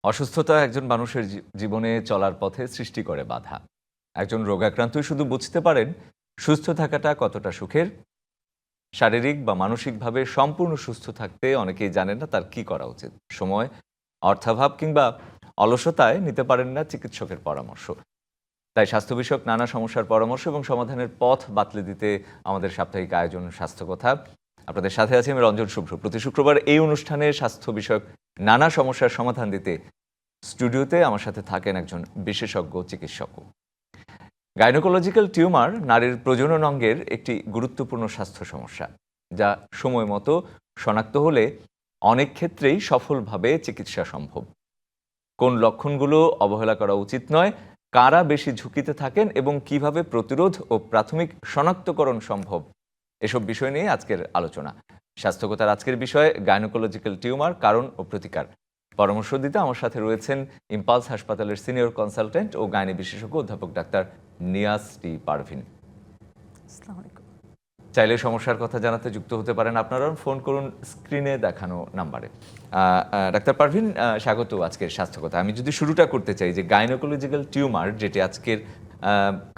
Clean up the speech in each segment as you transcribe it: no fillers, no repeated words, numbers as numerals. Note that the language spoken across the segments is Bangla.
অসুস্থতা একজন মানুষের জীবনে চলার পথে সৃষ্টি করে বাধা। একজন রোগাক্রান্তই শুধু বুঝতে পারেন সুস্থ থাকাটা কতটা সুখের। শারীরিক বা মানসিকভাবে সম্পূর্ণ সুস্থ থাকতে অনেকেই জানেন না তার কি করা উচিত। সময়, অর্থাভাব কিংবা অলসতায় নিতে পারেন না চিকিৎসকের পরামর্শ। তাই স্বাস্থ্য বিষয়ক নানা সমস্যার পরামর্শ এবং সমাধানের পথ বাতলে দিতে আমাদের সাপ্তাহিক আয়োজন স্বাস্থ্য কথা। আপনাদের সাথে আছি আমি রঞ্জন শুভ্র। প্রতি শুক্রবার এই অনুষ্ঠানে স্বাস্থ্য বিষয়ক নানা সমস্যার সমাধান দিতে স্টুডিওতে আমার সাথে থাকেন একজন বিশেষজ্ঞ চিকিৎসক। গাইনোকোলজিক্যাল টিউমার নারীর প্রজনন অঙ্গের একটি গুরুত্বপূর্ণ স্বাস্থ্য সমস্যা, যা সময় মতো শনাক্ত হলে অনেক ক্ষেত্রেই সফলভাবে চিকিৎসা সম্ভব। কোন লক্ষণগুলো অবহেলা করা উচিত নয়, কারা বেশি ঝুঁকিতে থাকেন এবং কিভাবে প্রতিরোধ ও প্রাথমিক শনাক্তকরণ সম্ভব, এসব বিষয় নিয়ে আজকের আলোচনা। স্বাস্থ্যকতার আজকের বিষয় গাইনোকোলজিক্যাল টিউমার, কারণ ও প্রতিকার। পরামর্শ দিতে আমার সাথে রয়েছেন ইম্পালস হাসপাতালের সিনিয়র কনসালটেন্ট ও গাইনি বিশেষজ্ঞ অধ্যাপক ডাক্তার নিয়াজ টি পারভিন। চাইলে সমস্যার কথা জানাতে যুক্ত হতে পারেন আপনারা, ফোন করুন স্ক্রিনে দেখানো নাম্বারে। ডাক্তার পারভিন, স্বাগত আজকের স্বাস্থ্যকথা। আমি যদি শুরুটা করতে চাই যে গাইনোকোলজিক্যাল টিউমার, যেটি আজকের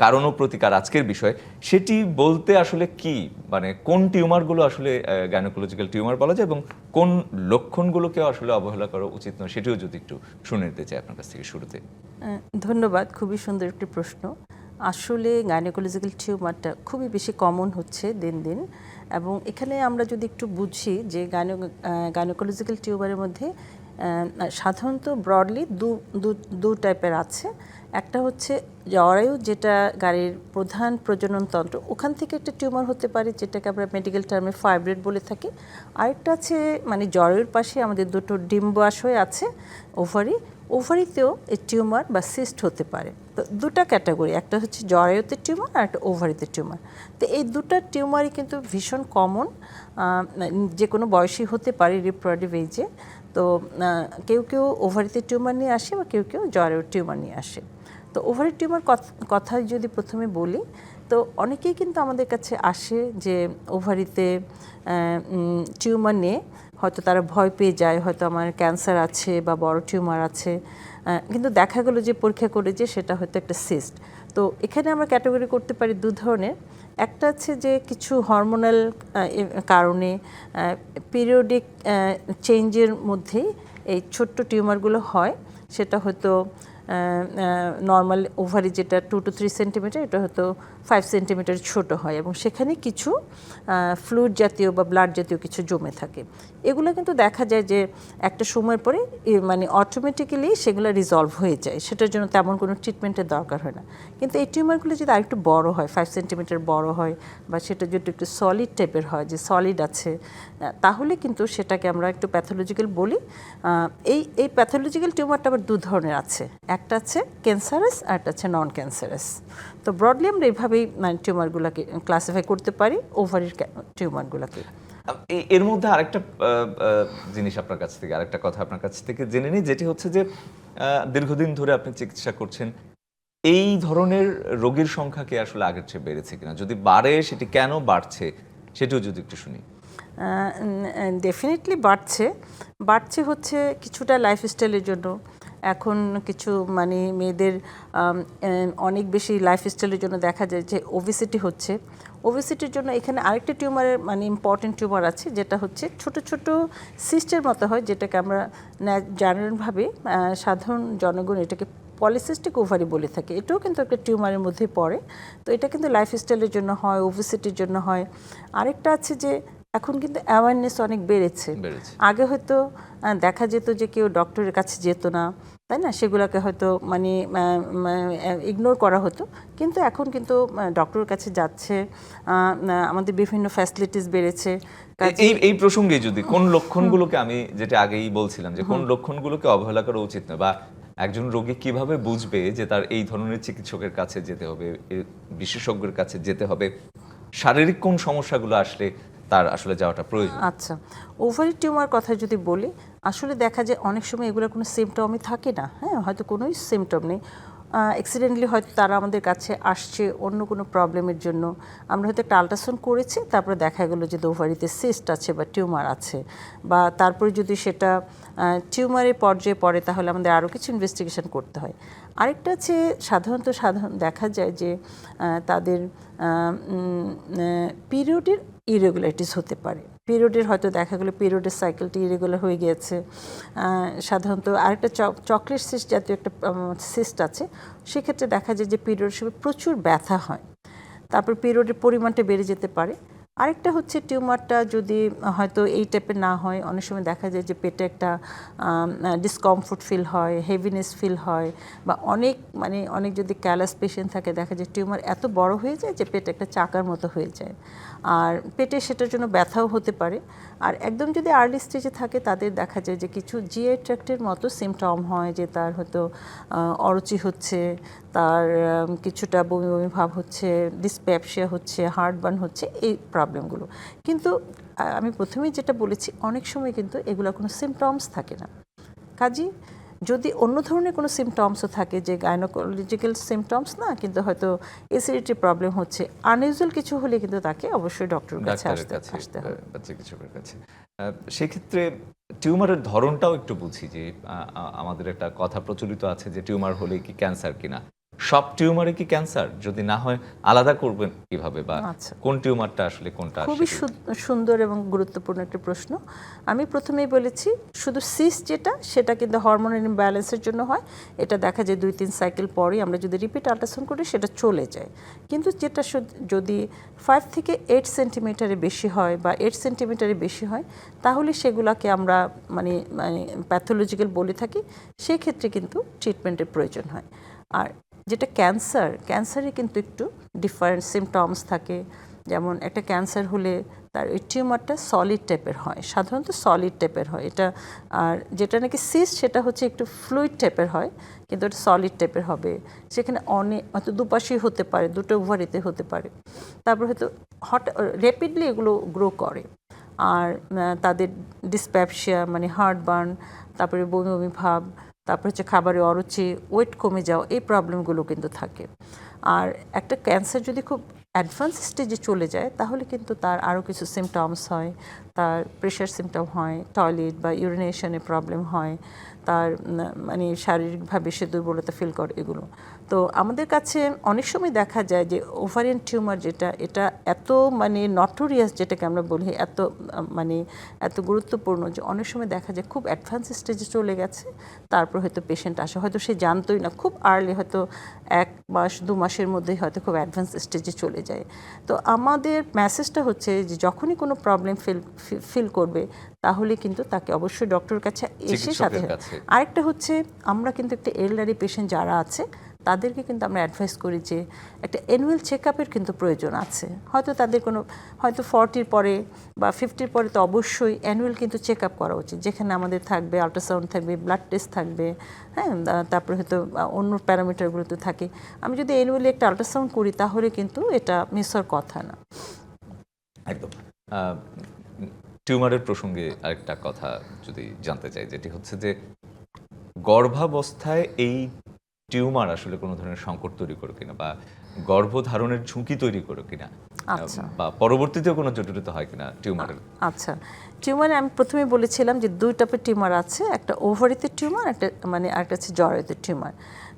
কারণ ও প্রতিকার আজকের বিষয়, সেটি বলতে আসলে কি, মানে কোন টিউমারগুলো আসলে গাইনোকোলজিক্যাল টিউমার বলা যায় এবং কোন লক্ষণগুলোকেও আসলে অবহেলা করা উচিত নয়, সেটিও যদি একটু শুনে নিতে চাই আপনার কাছ থেকে শুরুতে। ধন্যবাদ, খুবই সুন্দর একটি প্রশ্ন। আসলে গাইনোকোলজিক্যাল টিউমারটা খুবই বেশি কমন হচ্ছে দিন দিন, এবং এখানে আমরা যদি একটু বুঝি যে গাইনোকোলজিক্যাল টিউমারের মধ্যে সাধারণত ব্রডলি দু টাইপের আছে। একটা হচ্ছে জরায়ু, যেটা গাড়ির প্রধান প্রজনন তন্ত্র, ওখান থেকে একটা টিউমার হতে পারে, যেটাকে আমরা মেডিকেল টার্মে ফাইব্রয়েড বলে থাকি। আরেকটা আছে মানে জরায়ুর পাশে আমাদের দুটো ডিম্বাশয় আছে, ওভারিতেও এই টিউমার বা সিস্ট হতে পারে। তো দুটা ক্যাটাগরি, একটা হচ্ছে জরায়ুতে টিউমার আর একটা ওভারিতে টিউমার। তো এই দুটা টিউমারই কিন্তু ভীষণ কমন, যে কোনো বয়সী হতে পারে রিপ্রোডাক্টিভ এজে। তো কেউ কেউ ওভারিতে টিউমার নিয়ে আসে বা কেউ কেউ জরায়ুর টিউমার নিয়ে আসে। তো ওভারি টিউমার কথা যদি প্রথমে বলি, তো অনেকেই কিন্তু আমাদের কাছে আসে যে ওভারিতে টিউমার নিয়ে হয়তো তারা ভয় পেয়ে যায়, হয়তো আমার ক্যান্সার আছে বা বড় টিউমার আছে, কিন্তু দেখা গেলো যে পরীক্ষা করে যে সেটা হয়তো একটা সিস্ট। তো এখানে আমরা ক্যাটাগরি করতে পারি দু ধরনের। একটা আছে যে কিছু হরমোনাল কারণে পিরিয়ডিক চেঞ্জের মধ্যেই এই ছোট্ট টিউমারগুলো হয়। সেটা হয়তো নর্মাল ওভারি যেটা 2 to 3 সেন্টিমিটার, এটা হয়তো 5 সেন্টিমিটার ছোট হয়, এবং সেখানে কিছু ফ্লুইড জাতীয় বা ব্লাড জাতীয় কিছু জমে থাকে। এগুলো কিন্তু দেখা যায় যে একটা সময়ের পরে মানে অটোমেটিক্যালি সেগুলো রিজলভ হয়ে যায়, সেটার জন্য তেমন কোনো ট্রিটমেন্টের দরকার হয় না। কিন্তু এই টিউমারগুলো যদি আরেকটু বড় হয়, 5 সেন্টিমিটার বড় হয়, বা সেটা যদি একটু সলিড টাইপের হয়, যে সলিড আছে, তাহলে কিন্তু সেটাকে আমরা একটু প্যাথোলজিক্যাল বলি। এই প্যাথোলজিক্যাল টিউমারটা আবার দু ধরনের আছে, একটা আছে ক্যান্সারাস আর একটা আছে নন ক্যান্সারাস। তো ব্রডলি আমরা এইভাবেই মানে টিউমারগুলোকে ক্লাসিফাই করতে পারি, ওভারির টিউমারগুলোকে। এর মধ্যে আরেকটা জিনিস আপনার কাছ থেকে, আরেকটা কথা আপনার কাছ থেকে জেনে নিই, যেটি হচ্ছে যে দীর্ঘদিন ধরে আপনি চিকিৎসা করছেন, এই ধরনের রোগীর সংখ্যা কি আসলে আগের চেয়ে বেড়েছে কিনা, যদি বাড়ে সেটি কেন বাড়ছে সেটিও যদি একটু শুনি। ডেফিনেটলি বাড়ছে হচ্ছে কিছুটা লাইফস্টাইলের জন্য। এখন কিছু মানে মেয়েদের অনেক বেশি লাইফস্টাইলের জন্য দেখা যায় যে ওবেসিটি হচ্ছে। ওবেসিটির জন্য এখানে আরেকটা টিউমারের মানে ইম্পর্টেন্ট টিউমার আছে, যেটা হচ্ছে ছোট ছোট সিস্টের মতো হয়, যেটাকে আমরা জেনারেলভাবে সাধারণ জনগণ এটাকে পলিসিস্টিক ওভারি বলে থাকে। এটাও কিন্তু একটা টিউমারের মধ্যেই পড়ে। তো এটা কিন্তু লাইফস্টাইলের জন্য হয়, ওবেসিটির জন্য হয়। আরেকটা আছে যে এখন কিন্তু অ্যাওয়ারনেস অনেক বেড়েছে। আগে হয়তো দেখা যেত যে কেউ ডক্টরের কাছে যেত না, তাই না, সেগুলোকে হয়তো মানে ইগনোর করা হতো। কিন্তু এখন কিন্তু ডক্টরের কাছে যাচ্ছে, আমাদের বিভিন্ন ফ্যাসিলিটিস বেড়েছে। এই প্রসঙ্গে যদি কোন লক্ষণগুলোকে, আমি যেটা আগেই বলছিলাম যে কোন লক্ষণগুলোকে অবহেলা করা উচিত না, বা একজন রোগী কিভাবে বুঝবে যে তার এই ধরনের চিকিৎসকের কাছে যেতে হবে, বিশেষজ্ঞের কাছে যেতে হবে, শারীরিক কোন সমস্যাগুলো আসলে তার আসলে যাওয়াটা প্রয়োজন। আচ্ছা, ওভারি টিউমার কথা যদি বলি, আসলে দেখা যায় অনেক সময় এগুলো কোনো সিমটমই থাকে না। হ্যাঁ, হয়তো কোনোই সিমটম নেই, অ্যাক্সিডেন্টলি হয়তো তারা আমাদের কাছে আসছে অন্য কোনো প্রবলেমের জন্য, আমরা হয়তো একটা আল্ট্রাসাউন্ড করেছি, তারপরে দেখা গেলো যে ওভারিতে সিস্ট আছে বা টিউমার আছে, বা তারপরে যদি সেটা টিউমারের পর্যায়ে পড়ে তাহলে আমাদের আরও কিছু ইনভেস্টিগেশন করতে হয়। আরেকটা আছে সাধারণ দেখা যায় যে তাদের পিরিয়ডের ইরেগুলারিটিস হতে পারে। পিরিয়ডের হয়তো দেখা গেলো পিরিয়ডের সাইকেলটি ইরেগুলার হয়ে গিয়েছে। সাধারণত আরেকটা চকলেট সিস্ট জাতীয় একটা সিস্ট আছে, সেক্ষেত্রে দেখা যায় যে পিরিয়ডের সময় প্রচুর ব্যথা হয়, তারপর পিরিয়ডের পরিমাণটা বেড়ে যেতে পারে। আরেকটা হচ্ছে টিউমারটা যদি হয়তো এই টাইপের না হয়, অনেক সময় দেখা যায় যে পেটে একটা ডিসকমফোর্ট ফিল হয়, হেভিনেস ফিল হয়, বা অনেক যদি ক্যালাস পেশেন্ট থাকে দেখা যায় টিউমার এত বড় হয়ে যায় যে পেটে একটা চাকার মতো হয়ে যায়, আর পেটে সেটার জন্য ব্যথাও হতে পারে। আর একদম যদি আর্লি স্টেজে থাকে তাদের দেখা যায় যে কিছু জিআই ট্র্যাক্টের মতো সিমটম হয়, যে তার হয়তো অরুচি হচ্ছে, তার কিছুটা বমি বমি ভাব হচ্ছে, ডিসপেপসিয়া হচ্ছে, হার্টবার্ন হচ্ছে, এই প্রবলেমগুলো। কিন্তু আমি প্রথমেই যেটা বলেছি, অনেক সময় কিন্তু এগুলো কোনো সিমটমস থাকে না। কাজেই যদি অন্য ধরনের কোনো সিমটমসও থাকে, যে গাইনোকোলজিক্যাল সিমটমস না, কিন্তু হয়তো এসিডিটি প্রবলেম হচ্ছে, আনইউজুয়াল কিছু হলে কিন্তু তাকে অবশ্যই ডক্টরের কাছে আসতে হবে বা চিকিৎসকের কাছে। সেক্ষেত্রে টিউমারের ধরনটাও একটু বুঝি, যে আমাদের একটা কথা প্রচলিত আছে যে টিউমার হলে কি ক্যান্সার কিনা। সব টিউমারে কি ক্যান্সার? যদি না হয় আলাদা করবেন কিভাবে, বা কোন টিউমারটা আসলে কোনটা? খুবই সুন্দর এবং গুরুত্বপূর্ণ একটা প্রশ্ন। আমি প্রথমেই বলেছি শুধু সিস্ট সেটা কিন্তু হরমোনাল ইমব্যালেন্সের জন্য হয়। এটা দেখা যায় 2-3 সাইকেল পরেই আমরা যদি রিপিট আল্ট্রাসাউন্ড করি সেটা চলে যায়। কিন্তু যেটা যদি 5 থেকে 8 সেন্টিমিটারের বেশি হয় বা 8 সেন্টিমিটারের বেশি হয়, তাহলে সেগুলোকে আমরা মানে প্যাথোলজিক্যাল বলে থাকি। সেক্ষেত্রে কিন্তু ট্রিটমেন্টের প্রয়োজন হয়। আর যেটা ক্যান্সারে কিন্তু একটু ডিফারেন্ট সিমটমস থাকে। যেমন একটা ক্যান্সার হলে তার ওই টিউমারটা সলিড টাইপের হয়, সাধারণত সলিড টাইপের হয় এটা। আর যেটা নাকি সিস্ট সেটা হচ্ছে একটু ফ্লুইড টাইপের হয়, কিন্তু এটা সলিড টাইপের হবে। সেখানে হয়তো দুপাশেই হতে পারে, দুটো ওভারিতে হতে পারে। তারপর হয়তো র্যাপিডলি এগুলো গ্রো করে। আর তাদের ডিসপ্যাপসিয়া মানে হার্টবার্ন, তারপরে বমি বমি ভাব, তারপর হচ্ছে খাবারে অরুচি, ওয়েট কমে যাওয়া, এই প্রবলেমগুলো কিন্তু থাকে। আর একটা ক্যান্সার যদি খুব অ্যাডভান্স স্টেজে চলে যায় তাহলে কিন্তু তার আরও কিছু সিমটমস হয়। তার প্রেশার সিমটম হয়, টয়লেট বা ইউরিনেশনের প্রবলেম হয়, তার মানে শারীরিকভাবে সে দুর্বলতা ফিল করে, এগুলো। তো আমাদের কাছে অনেক সময় দেখা যায় যে ওভারিয়ান টিউমার এটা এত মানে নটোরিয়াস, যেটাকে আমরা বলি এত গুরুত্বপূর্ণ, যে অনেক সময় দেখা যায় খুব অ্যাডভান্স স্টেজে চলে গেছে, তারপর হয়তো পেশেন্ট আসে, হয়তো সে জানতোই না, খুব আর্লি, হয়তো 1 মাস 2 মাসের মধ্যেই হয়তো খুব অ্যাডভান্স স্টেজে চলে যায়। তো আমাদের মেসেজটা হচ্ছে যে যখনই কোনো প্রবলেম ফিল করবে তাহলে কিন্তু তাকে অবশ্যই ডক্টরের কাছে এসে সাথে। আরেকটা হচ্ছে আমরা কিন্তু একটা এলডারি পেশেন্ট যারা আছে তাদেরকে কিন্তু আমরা অ্যাডভাইস করি যে একটা অ্যানুয়াল চেক আপের কিন্তু প্রয়োজন আছে। হয়তো তাদের হয়তো 40 পরে বা 50 পরে তো অবশ্যই অ্যানুয়াল কিন্তু চেক আপ করা উচিত, যেখানে আমাদের থাকবে আল্ট্রাসাউন্ড থাকবে, ব্লাড টেস্ট থাকবে, হ্যাঁ, তারপরে হয়তো অন্য প্যারামিটারগুলো তো থাকে। আমি যদি অ্যানুয়ালি একটা আল্ট্রাসাউন্ড করি তাহলে কিন্তু এটা মিস হওয়ার কথা না। একদম। টিউমারের প্রসঙ্গে আরেকটা কথা যদি জানতে চাই, যেটি হচ্ছে যে গর্ভাবস্থায় এই টিউমার আসলে কোনো ধরনের সংকট তৈরি করে কিনা, বা গর্ভধারণের ঝুঁকি তৈরি করে কিনা, বা পরবর্তীতেও কোনো জটিলতা হয় কিনা টিউমারের? আচ্ছা, টিউমারে আমি প্রথমে বলেছিলাম যে 2 টাইপের টিউমার আছে, একটা ওভারিতে টিউমার, একটা আরেকটা হচ্ছে জরায়ুতে টিউমার।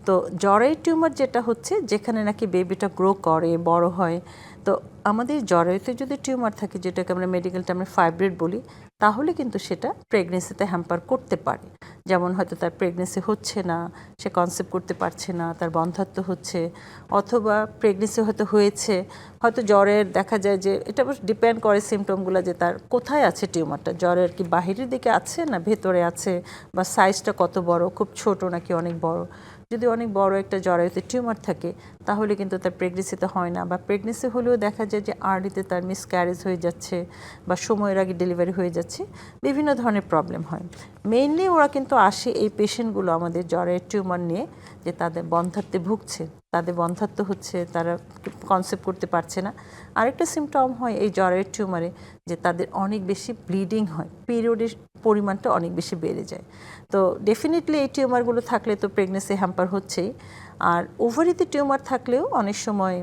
তো জরায়ু টিউমার যেটা হচ্ছে যেখানে নাকি বেবিটা গ্রো করে, বড় হয়। তো আমাদের জরায়ুতে যদি টিউমার থাকে, যেটাকে আমরা মেডিকেল টার্মে ফাইব্রয়েড বলি, তাহলে কিন্তু সেটা প্রেগনেন্সিতে হ্যাম্পার করতে পারে। যেমন হয়তো তার প্রেগনেন্সি হচ্ছে না, সে কনসেপ্ট করতে পারছে না, তার বন্ধ্যাত্ব হচ্ছে, অথবা প্রেগনেন্সি হয়তো হয়েছে, হয়তো জ্বরের দেখা যায় যে এটা ডিপেন্ড করে সিমটমগুলো, যে তার কোথায় আছে টিউমারটা, জ্বরের কি বাহিরের দিকে আছে না ভেতরে আছে, বা সাইজটা কত বড়, খুব ছোট নাকি অনেক বড়। যদি অনেক বড় একটা জরায়ুতে টিউমার থাকে তাহলে কিন্তু তার প্রেগনেন্সিতে হয় না, বা প্রেগনেন্সি হলেও দেখা যায় যে আর্লিতে তার মিসক্যারেজ হয়ে যাচ্ছে, বা সময়ের আগে ডেলিভারি হয়ে যাচ্ছে, বিভিন্ন ধরনের প্রবলেম হয়। মেইনলি ওরা কিন্তু আসে এই পেশেন্টগুলো আমাদের জরায়ুর টিউমার নিয়ে, যে তাদের বন্ধ্যাত্বে ভুগছে, তাদের বন্ধ্যাত্ব হচ্ছে, তারা কনসেপ্ট করতে পারছে না। আরেকটা সিমটম হয় এই জরায়ুর টিউমারে, যে তাদের অনেক বেশি ব্লিডিং হয়, পিরিয়ডের পরিমাণটা অনেক বেশি বেড়ে যায়। তো ডেফিনেটলি এই টিউমারগুলো থাকলে তো প্রেগনেন্সি হ্যাম্পার হচ্ছেই। আর ওভারিতে টিউমার থাকলেও অনেক সময়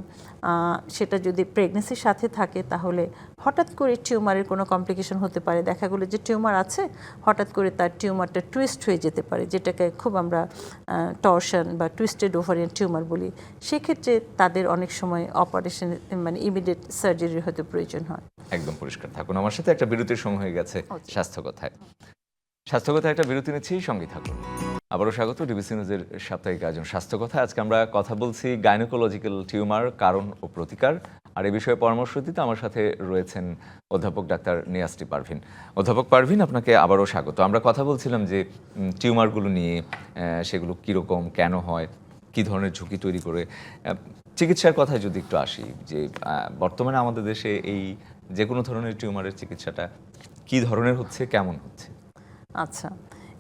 সেটা যদি প্রেগনেন্সির সাথে থাকে তাহলে হঠাৎ করে টিউমারের কোনো কমপ্লিকেশন হতে পারে। দেখা গেলো যে টিউমার আছে, হঠাৎ করে তার টিউমারটা টুইস্ট হয়ে যেতে পারে, যেটাকে খুব আমরা টর্শন বা টুইস্টেড ওভারিয়ান টিউমার বলি। সেক্ষেত্রে তাদের অনেক সময় অপারেশন মানে ইমিডিয়েট সার্জারির হয়তো প্রয়োজন হয়। একদম পরিষ্কার থাকুন। আমার সাথে একটা বিরতির সময় হয়ে গেছে স্বাস্থ্যকথায় একটা বিরতি নিচ্ছি, সঙ্গে থাকুন। আবারও স্বাগত ডিবিসি নিউজের সাপ্তাহিক আয়োজন স্বাস্থ্যকথা। আজকে আমরা কথা বলছি গাইনোকোলজিক্যাল টিউমার, কারণ ও প্রতিকার। আর এই বিষয়ে পরামর্শ দিতে আমার সাথে রয়েছেন অধ্যাপক ডাক্তার নিয়াজটি পারভিন। অধ্যাপক পারভিন, আপনাকে আবারও স্বাগত। আমরা কথা বলছিলাম যে টিউমারগুলো নিয়ে, সেগুলো কীরকম, কেন হয়, কী ধরনের ঝুঁকি তৈরি করে। চিকিৎসার কথায় যদি একটু আসি, যে বর্তমানে আমাদের দেশে এই যে কোনো ধরনের টিউমারের চিকিৎসাটা কী ধরনের হচ্ছে, কেমন হচ্ছে? আচ্ছা,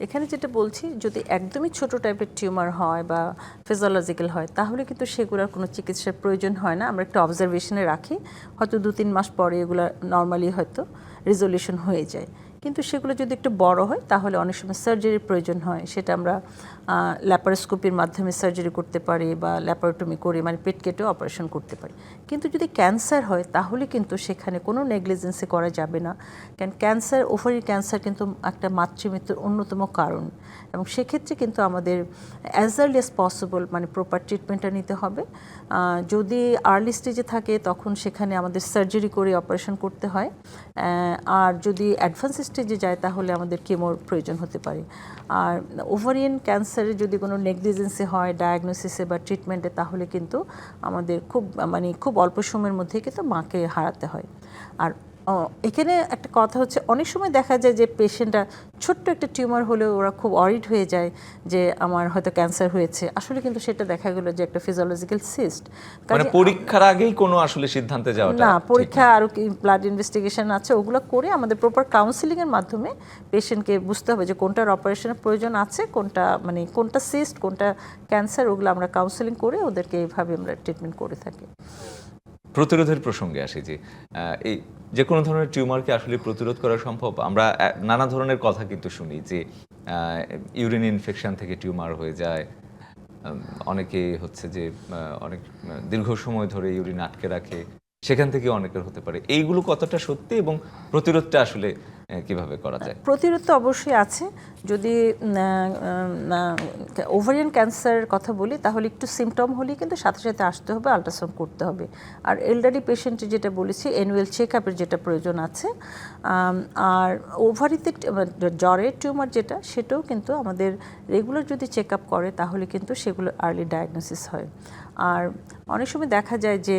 এখানে যেটা বলছি, যদি একদমই ছোট টাইপের টিউমার হয় বা ফিজিওলজিক্যাল হয় তাহলে কিন্তু সেগুলোর কোনো চিকিৎসার প্রয়োজন হয় না। আমরা একটা অবজারভেশনে রাখি, হয়তো 2-3 মাস পরে এগুলো নর্মালি হয়তো রেজলিউশন হয়ে যায়। কিন্তু সেগুলো যদি একটু বড় হয় তাহলে অনেক সময় সার্জারির প্রয়োজন হয়। সেটা আমরা ল্যাপারোস্কোপির মাধ্যমে সার্জারি করতে পারি বা ল্যাপারোটমি করে মানে পেট কেটে অপারেশন করতে পারি। কিন্তু যদি ক্যান্সার হয় তাহলে কিন্তু সেখানে কোনো নেগলিজেন্সি করা যাবে না, কারণ ক্যান্সার, ওভারি ক্যান্সার কিন্তু একটা মাতৃমৃত্যুর অন্যতম কারণ। এবং সেক্ষেত্রে কিন্তু আমাদের অ্যাজ আর্লি অ্যাজ পসিবল মানে প্রপার ট্রিটমেন্টটা নিতে হবে। যদি আর্লি স্টেজে থাকে তখন সেখানে আমাদের সার্জারি করে অপারেশন করতে হয়। আর যদি অ্যাডভান্স স্টেজে যায় তাহলে আমাদের কেমোর প্রয়োজন হতে পারে। আর ওভারিয়ান ক্যান্সারে যদি কোনো নেগলিজেন্সি হয় ডায়াগনোসিসে বা ট্রিটমেন্টে তাহলে কিন্তু আমাদের খুব অল্প সময়ের মধ্যে কিন্তু মাকে হারাতে হয়। আর এখানে একটা কথা হচ্ছে, অনেক সময় দেখা যায় যে পেশেন্টরা ছোট্ট একটা টিউমার হলেও ওরা খুব অরিড হয়ে যায় যে আমার হয়তো ক্যান্সার হয়েছে। আসলে কিন্তু সেটা দেখা গেল যে একটা ফিজিওলজিক্যাল সিস্ট। মানে পরীক্ষার আগেই কোনো আসলে সিদ্ধান্তে যাওয়াটা না, পরীক্ষা আরও কি ব্লাড ইনভেস্টিগেশন আছে, ওগুলো করে আমাদের প্রপার কাউন্সিলিংয়ের মাধ্যমে পেশেন্টকে বুঝতে হবে যে কোনটার অপারেশনের প্রয়োজন আছে, কোনটা সিস্ট, কোনটা ক্যান্সার, ওগুলো আমরা কাউন্সিলিং করে ওদেরকে এইভাবে আমরা ট্রিটমেন্ট করে থাকি। প্রতিরোধের প্রসঙ্গে আসি, যে এই যে কোনো ধরনের টিউমারকে আসলে প্রতিরোধ করা সম্ভব? আমরা নানা ধরনের কথা কিন্তু শুনি যে ইউরিন ইনফেকশন থেকে টিউমার হয়ে যায়, অনেকে হচ্ছে যে অনেক দীর্ঘ সময় ধরে ইউরিন আটকে রাখে, সেখান থেকে অনেকের হতে পারে। এইগুলো কতটা সত্যি এবং প্রতিরোধটা আসলে কিভাবে করা যায়? প্রতিরোধ তো অবশ্যই আছে। যদি ওভারিয়ান ক্যান্সারের কথা বলি তাহলে একটু সিমটম হলেই কিন্তু সাথে সাথে আসতে হবে, আল্ট্রাসাউন্ড করতে হবে। আর এলডারি পেশেন্টের যেটা বলেছি, অ্যানুয়াল চেক আপের যেটা প্রয়োজন আছে। আর ওভারিতে জ্বরের টিউমার যেটা, সেটাও কিন্তু আমাদের রেগুলার যদি চেক আপ করে তাহলে কিন্তু সেগুলো আর্লি ডায়াগনোসিস হয়। আর অনেক সময় দেখা যায় যে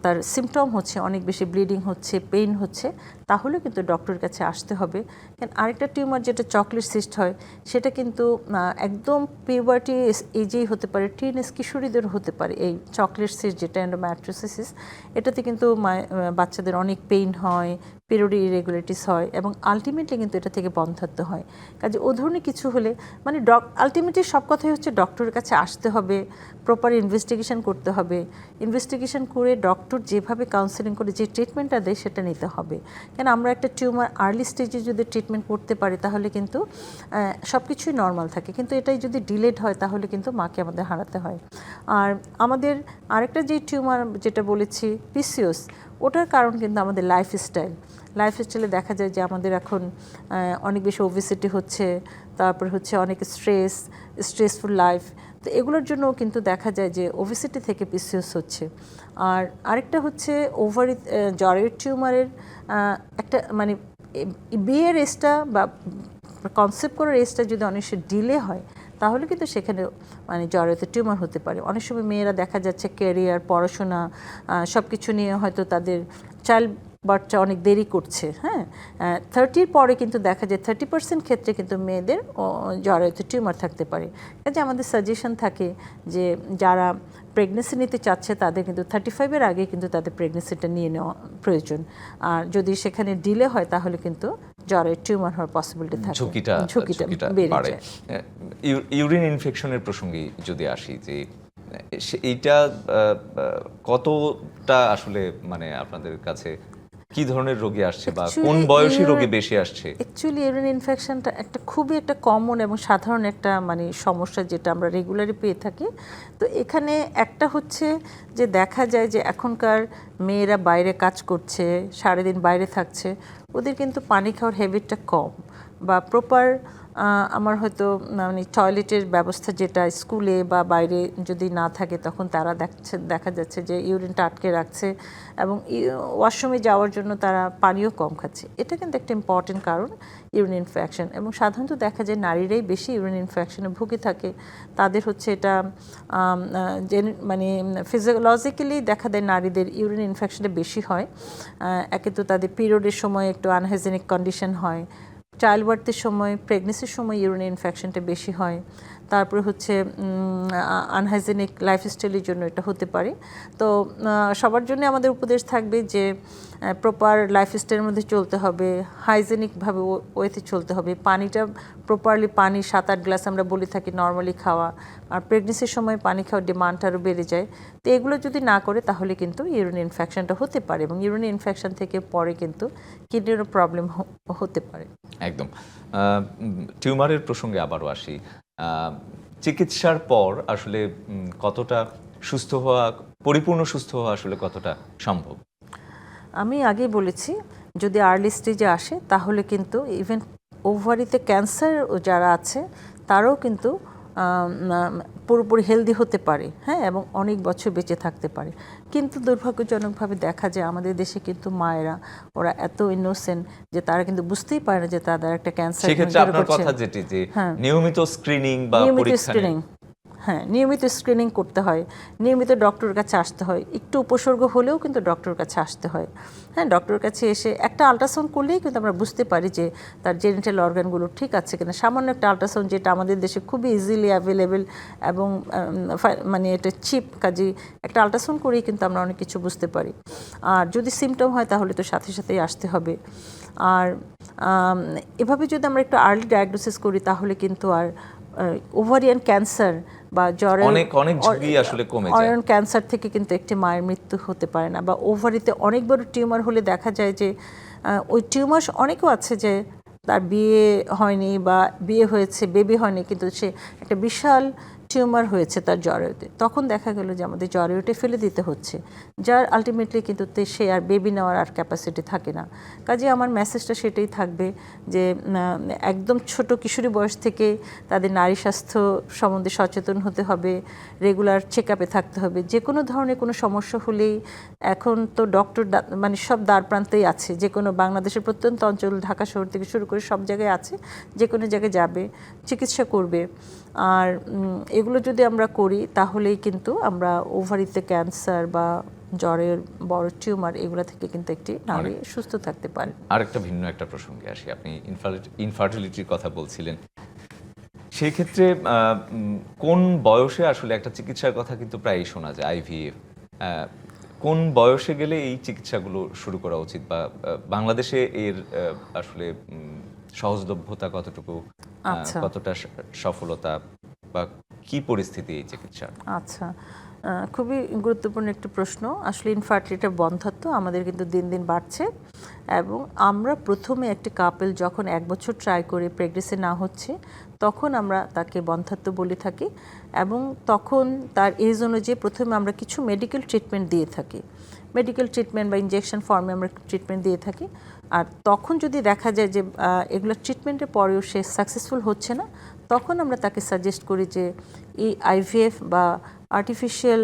তার সিমটম হচ্ছে অনেক বেশি ব্লিডিং হচ্ছে, পেইন হচ্ছে, তাহলে কিন্তু ডক্টরের কাছে আসতে হবে। কারণ আরেকটা টিউমার যেটা চকলেট সিস্ট হয়, সেটা কিন্তু একদম পিউবার্টি এজেই হতে পারে, টিনেজ কিশোরীদের হতে পারে। এই চকলেট সিস্ট যেটা এন্ডোমেট্রিওসিস, এটাতে কিন্তু বাচ্চাদের অনেক পেইন হয়, পিরিয়ড ইরেগুলারিটিস হয় এবং আলটিমেটলি কিন্তু এটা থেকে বন্ধ্যাত্ব হয়। কাজে ও ধরনের কিছু হলে মানে আলটিমেটলি সব কথাই হচ্ছে ডক্টরের কাছে আসতে হবে, প্রপার ইনভেস্টিগেশন করতে হবে। ইনভেস্টিগেশন করে ডক্টর যেভাবে কাউন্সেলিং করে যে ট্রিটমেন্টটা দেয় সেটা নিতে হবে। কেন আমরা একটা টিউমার আর্লি স্টেজে যদি ট্রিটমেন্ট করতে পারি তাহলে কিন্তু সব কিছুই নর্মাল থাকে, কিন্তু এটাই যদি ডিলেড হয় তাহলে কিন্তু মাকে আমাদের হারাতে হয়। আর আমাদের আরেকটা যে টিউমার যেটা বলেছি পিসিওস, ওটার কারণ কিন্তু আমাদের লাইফস্টাইলে দেখা যায় যে আমাদের এখন অনেক বেশি ওবেসিটি হচ্ছে, তারপর হচ্ছে অনেক স্ট্রেসফুল লাইফ, তো এগুলোর জন্য কিন্তু দেখা যায় যে ওবেসিটি থেকে পিসিওস হচ্ছে। আর আরেকটা হচ্ছে ওভারি জ্বরের টিউমারের একটা মানে বিয়ের এজটা বা কনসেপ্ট করার এজটা যদি অনেক ডিলে হয় তাহলে কিন্তু সেখানে মানে জ্বরেতে টিউমার হতে পারে। অনেক সময় মেয়েরা দেখা যাচ্ছে ক্যারিয়ার, পড়াশোনা সব কিছু নিয়ে হয়তো তাদের চাইল্ড বাচ্চা অনেক দেরি করছে। হ্যাঁ, 30-র পরে কিন্তু দেখা যায় 30% ক্ষেত্রে কিন্তু মেয়েদের জ্বরেতে টিউমার থাকতে পারে। কাজে আমাদের সাজেশন থাকে যে যারা প্রেগনেন্সি নিতে চাচ্ছে তাদের কিন্তু 35-এর আগে কিন্তু তাদের প্রেগনেন্সিটা নিয়ে নেওয়া প্রয়োজন। আর যদি সেখানে ডিলে হয় তাহলে কিন্তু জ্বরের টিউমার হওয়ার পসিবিলিটি থাকে, ঝুঁকিটা বেড়ে যায়। ইউরিন ইনফেকশনের প্রসঙ্গে যদি আসি, যে এইটা কতটা আসলে মানে আপনাদের কাছে কি ধরনের রোগী আসছে বা Actually, কোন বয়সী রোগী urine- বেশি আসছে? অ্যাকচুয়ালি ইউরিন ইনফেকশনটা একটা খুবই একটা কমন এবং সাধারণ একটা মানে সমস্যা যেটা আমরা রেগুলারই পেয়ে থাকি। তো এখানে একটা হচ্ছে যে দেখা যায় যে এখনকার মেয়েরা বাইরে কাজ করছে, সারাদিন বাইরে থাকছে, ওদের কিন্তু পানি খাওয়ার হ্যাবিটটা কম বা প্রপার আমার হয়তো মানে টয়লেটের ব্যবস্থা যেটা স্কুলে বা বাইরে যদি না থাকে তখন তারা দেখা যাচ্ছে যে ইউরিনটা আটকে রাখছে এবং ওয়াশরুমে যাওয়ার জন্য তারা পানিও কম খাচ্ছে। এটা কিন্তু একটা ইম্পর্টেন্ট কারণ ইউরিন ইনফেকশন, এবং সাধারণত দেখা যায় নারীরাই বেশি ইউরিন ইনফেকশনে ভুগে থাকে। তাদের হচ্ছে এটা মানে ফিজিওলজিক্যালি দেখা দেয় নারীদের ইউরিন ইনফেকশনটা বেশি হয়। একে তো তাদের পিরিয়ডের সময় একটু আনহাইজেনিক কন্ডিশন হয়, চাইল্ড বার্থের সময়, প্রেগনেন্সির সময় ইউরিন ইনফেকশনটা বেশি হয়, তারপরে হচ্ছে আনহাইজেনিক লাইফস্টাইলের জন্য এটা হতে পারে। তো সবার জন্য আমাদের উপদেশ থাকবে যে প্রপার লাইফস্টাইলের মধ্যে চলতে হবে, হাইজেনিকভাবে ওয়েতে চলতে হবে, পানিটা প্রপারলি পানি 7-8 গ্লাস আমরা বলে থাকি নর্মালি খাওয়া, আর প্রেগনেন্সির সময় পানি খাওয়ার ডিমান্ডটা আরও বেড়ে যায়। তো এগুলো যদি না করে তাহলে কিন্তু ইউরিন ইনফেকশনটা হতে পারে, এবং ইউরিন ইনফেকশন থেকে পরে কিন্তু কিডনিরও প্রবলেম হতে পারে। একদম। টিউমারের প্রসঙ্গে আবারও আসি। চিকিৎসার পর আসলে কতটা সুস্থ হওয়া, পরিপূর্ণ সুস্থ হওয়া আসলে কতটা সম্ভব? আমি আগেই বলেছি, যদি আর্লি স্টেজে আসে তাহলে কিন্তু ইভেন ওভারিতে ক্যান্সার যারা আছে তারাও কিন্তু পুরোপুরি হেলদি হতে পারে, হ্যাঁ, এবং অনেক বছর বেঁচে থাকতে পারে। কিন্তু দুর্ভাগ্যজনকভাবে দেখা যায় আমাদের দেশে কিন্তু মায়েরা ওরা এত ইনোসেন্ট যে তারা কিন্তু বুঝতেই পারে না যে তাদের একটা ক্যান্সার। সেক্ষেত্রে আপনার কথা যেটি যে নিয়মিত স্ক্রিনিং বা পরীক্ষা, হ্যাঁ, নিয়মিত স্ক্রিনিং করতে হয়, নিয়মিত ডক্টরের কাছে আসতে হয়, একটু উপসর্গ হলেও কিন্তু ডক্টরের কাছে আসতে হয়। হ্যাঁ, ডক্টরের কাছে এসে একটা আল্ট্রাসাউন্ড করলেই কিন্তু আমরা বুঝতে পারি যে তার জেনিটাল অর্গানগুলো ঠিক আছে কিনা। সামান্য একটা আল্ট্রাসাউন্ড যেটা আমাদের দেশে খুবই ইজিলি অ্যাভেলেবেল এবং মানে এটা চিপ, কাজেই একটা আল্ট্রাসাউন্ড করেই কিন্তু আমরা অনেক কিছু বুঝতে পারি। আর যদি সিমটম হয় তাহলে তো সাথে সাথেই আসতে হবে। আর এভাবে যদি আমরা একটু আর্লি ডায়াগনোসিস করি তাহলে কিন্তু আর ওভারিয়ান ক্যান্সার বা জ্বরের অনেক ঝুঁকি আসলে কমে যায়। ওভারিয়ান ক্যান্সার থেকে কিন্তু একটি মায়ের মৃত্যু হতে পারে না। বা ওভারিতে অনেক বড় টিউমার হলে দেখা যায় যে ওই টিউমার অনেকেও আছে যে তার বিয়ে হয়নি বা বিয়ে হয়েছে, বেবি হয়নি, কিন্তু সে একটা বিশাল টিউমার হয়েছে তার জরায়ুতে, তখন দেখা গেল যে আমাদের জরায়ুতে ফেলে দিতে হচ্ছে, যার আলটিমেটলি কিন্তু সে আর বেবি নেওয়ার আর ক্যাপাসিটি থাকে না। কাজে আমার মেসেজটা সেটাই থাকবে যে একদম ছোট কিশোরী বয়স থেকে তাদের নারী স্বাস্থ্য সম্বন্ধে সচেতন হতে হবে, রেগুলার চেক আপে থাকতে হবে। যে কোনো ধরনের কোনো সমস্যা হলেই এখন তো ডক্টর মানে সব দ্বার প্রান্তেই আছে, যে কোনো বাংলাদেশের প্রত্যন্ত অঞ্চল, ঢাকা শহর থেকে শুরু করে সব জায়গায় আছে, যে কোনো জায়গায় যাবে, চিকিৎসা করবে। আর এগুলো যদি আমরা করি তাহলেই কিন্তু আমরা ওভারিতে ক্যান্সার বা জ্বরের বড় টিউমার এগুলো থেকে কিন্তু একটি নারী সুস্থ থাকতে পারে। আরেকটা ভিন্ন একটা প্রসঙ্গে আসি, আপনি ইনফার্টিলিটির কথা বলছিলেন। সেই ক্ষেত্রে কোন বয়সে আসলে একটা চিকিৎসার কথা কিন্তু প্রায়ই শোনা যায়, আইভিএফ, কোন বয়সে গেলে এই চিকিৎসাগুলো শুরু করা উচিত, বা বাংলাদেশে এর আসলে সহজলভ্যতা কতটুকু, কতটা সফলতা বা কি পরিস্থিতি এই চিকিৎসার? আচ্ছা, খুবই গুরুত্বপূর্ণ একটি প্রশ্ন। আসলে ইনফার্টিলিটি বন্ধ্যাত্ব আমাদের কিন্তু দিন দিন বাড়ছে, এবং আমরা প্রথমে একটি কাপল যখন 1 বছর ট্রাই করে প্রেগনেন্সি না হচ্ছে তখন আমরা তাকে বন্ধ্যাত্ব বলে থাকি, এবং তখন তার এজ অনুযায়ী প্রথমে আমরা কিছু মেডিকেল ট্রিটমেন্ট দিয়ে থাকি, মেডিকেল ট্রিটমেন্ট বা ইনজেকশন ফর্মে আমরা ট্রিটমেন্ট দিয়ে থাকি। আর তখন যদি দেখা যায় যে এগুলো ট্রিটমেন্টের পরেও সে সাকসেসফুল হচ্ছে না, তখন আমরা তাকে সাজেস্ট করি যে এই আইভিএফ বা আর্টিফিশিয়াল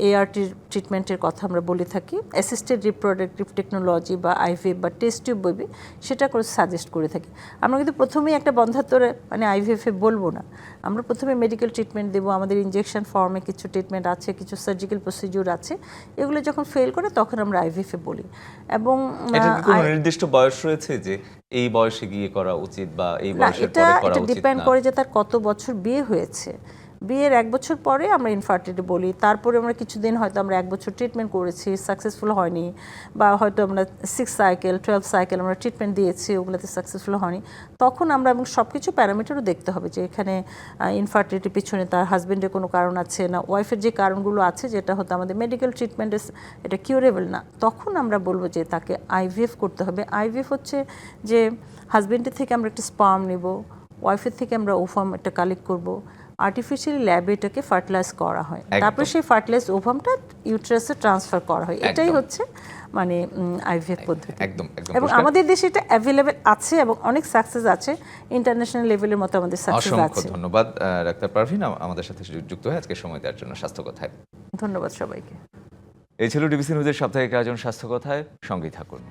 এআরটি ট্রিটমেন্টের কথা আমরা বলে থাকি, অ্যাসিস্টেড রিপ্রোডাক্টিভ টেকনোলজি বা আইভিএফ বা টেস্ট টিউব বেবি, সেটা করে সাজেস্ট করে থাকি। আমরা কিন্তু প্রথমেই একটা বন্ধ্যাত্বরে মানে আইভিএফে বলবো না, আমরা প্রথমে মেডিকেল ট্রিটমেন্ট দেবো, আমাদের ইনজেকশন ফর্মে কিছু ট্রিটমেন্ট আছে, কিছু সার্জিক্যাল প্রসিডিউর আছে, এগুলো যখন ফেল করে তখন আমরা আইভিএফে বলি। এবং এটা কি কোনো নির্দিষ্ট বয়স রয়েছে যে এই বয়সে গিয়ে করা উচিত বা এই বয়সের পরে করা উচিত? এটা ডিপেন্ড করে যে তার কত বছর বিয়ে হয়েছে। বিয়ের 1 বছর পরে আমরা ইনফার্টিলিটি বলি, তারপরে আমরা কিছুদিন হয়তো আমরা 1 বছর ট্রিটমেন্ট করেছি, সাকসেসফুল হয়নি, বা হয়তো আমরা 6 সাইকেল 12 সাইকেল আমরা ট্রিটমেন্ট দিয়েছি, ওগুলোতে সাকসেসফুল হয়নি, তখন আমরা এবং সব কিছু প্যারামিটারও দেখতে হবে যে এখানে ইনফার্টিলিটির পিছনে তার হাজবেন্ডের কোনো কারণ আছে না, ওয়াইফের যে কারণগুলো আছে যেটা হয়তো আমাদের মেডিকেল ট্রিটমেন্টে এটা কিউরেবল না, তখন আমরা বলবো যে তাকে আইভিএফ করতে হবে। আইভিএফ হচ্ছে যে হাজবেন্ডের থেকে আমরা একটা স্পার্ম নেব, ওয়াইফের থেকে আমরা ওভাম একটা কালেক্ট করব, আর্টিফিশিয়ালি ল্যাবে এটাকে ফার্টিলাইজ করা হয়, তারপরে সেই ফার্টিলাইজ ওভামটা ইউটেরাসে ট্রান্সফার করা হয়। এটাই হচ্ছে মানে আইভিএফ পদ্ধতি। একদম এবং আমাদের দেশে এটা অ্যাভেলেবেল আছে এবং অনেক সাকসেস আছে, ইন্টারন্যাশনাল লেভেলের মতো আমাদের সাকসেস অসংখ্য আছে। ধন্যবাদ ডাক্তার পারভিন আমাদের সাথে যুক্ত হয়ে আজকে সময় দেওয়ার জন্য স্বাস্থ্য কথায়। ধন্যবাদ সবাইকে। এই ছিল ডিবিসি নিউজের সাপ্তাহিক আয়োজন স্বাস্থ্য কথায়, সঙ্গেই থাকুন।